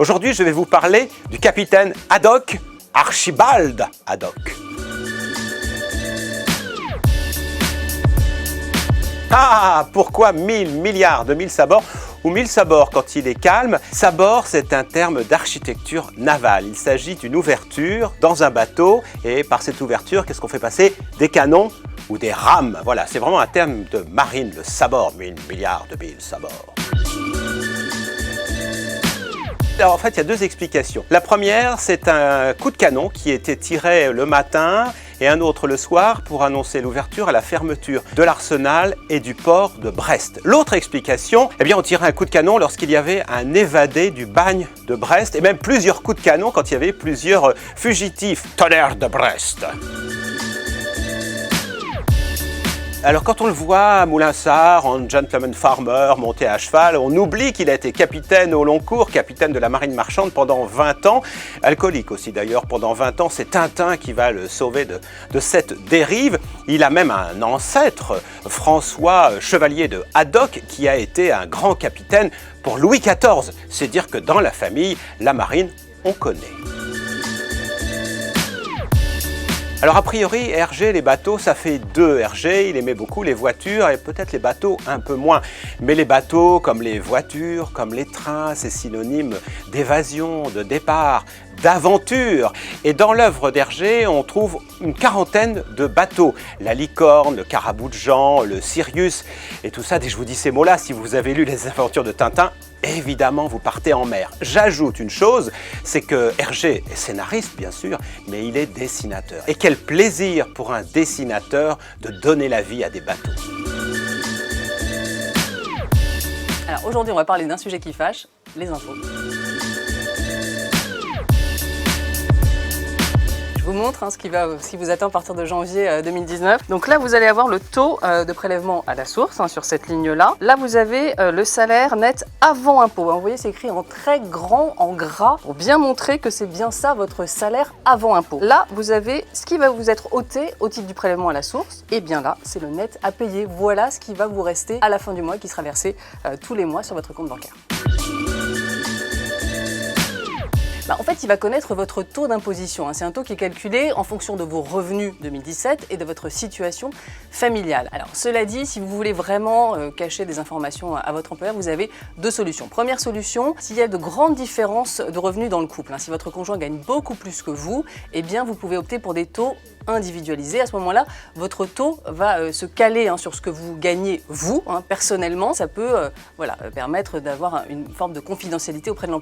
Aujourd'hui, je vais vous parler du capitaine Haddock, Archibald Haddock. Ah, pourquoi 1000 milliards de 1000 sabords ou 1000 sabords quand il est calme? Sabord, c'est un terme d'architecture navale. Il s'agit d'une ouverture dans un bateau et par cette ouverture, qu'est-ce qu'on fait passer? Des canons ou des rames. Voilà, c'est vraiment un terme de marine, le sabord, 1000 milliards de 1000 sabords. Alors en fait, il y a deux explications. La première, c'est un coup de canon qui était tiré le matin et un autre le soir pour annoncer l'ouverture à la fermeture de l'arsenal et du port de Brest. L'autre explication, eh bien on tirait un coup de canon lorsqu'il y avait un évadé du bagne de Brest et même plusieurs coups de canon quand il y avait plusieurs fugitifs. Tonnerre de Brest! Alors quand on le voit à Moulinsart, en gentleman farmer, monté à cheval, on oublie qu'il a été capitaine au long cours, capitaine de la marine marchande pendant 20 ans, alcoolique aussi d'ailleurs pendant 20 ans, c'est Tintin qui va le sauver de cette dérive. Il a même un ancêtre, François Chevalier de Haddock, qui a été un grand capitaine pour Louis XIV. C'est dire que dans la famille, la marine, on connaît. Alors a priori, Hergé, les bateaux, ça fait deux. Hergé, il aimait beaucoup les voitures et peut-être les bateaux un peu moins. Mais les bateaux, comme les voitures, comme les trains, c'est synonyme d'évasion, de départ, d'aventure. Et dans l'œuvre d'Hergé, on trouve une quarantaine de bateaux. La Licorne, le Carabou de Jean, le Sirius et tout ça. Dès que je vous dis ces mots-là, si vous avez lu les aventures de Tintin, évidemment, vous partez en mer. J'ajoute une chose, c'est que Hergé est scénariste, bien sûr, mais il est dessinateur. Et quel plaisir pour un dessinateur de donner la vie à des bateaux. Alors aujourd'hui, on va parler d'un sujet qui fâche, les infos. Je vous montre ce qui vous attend à partir de janvier 2019. Donc là, vous allez avoir le taux de prélèvement à la source sur cette ligne-là. Là, vous avez le salaire net avant impôt. Vous voyez, c'est écrit en très grand, en gras, pour bien montrer que c'est bien ça, votre salaire avant impôt. Là, vous avez ce qui va vous être ôté au titre du prélèvement à la source. Et bien là, c'est le net à payer. Voilà ce qui va vous rester à la fin du mois, qui sera versé tous les mois sur votre compte bancaire. En fait, il va connaître votre taux d'imposition. C'est un taux qui est calculé en fonction de vos revenus 2017 et de votre situation familiale. Alors, cela dit, si vous voulez vraiment cacher des informations à votre employeur, vous avez deux solutions. Première solution, s'il y a de grandes différences de revenus dans le couple, si votre conjoint gagne beaucoup plus que vous, eh bien, vous pouvez opter pour des taux individualisés. À ce moment-là, votre taux va se caler sur ce que vous gagnez vous, personnellement. Ça peut permettre d'avoir une forme de confidentialité auprès de l'employeur.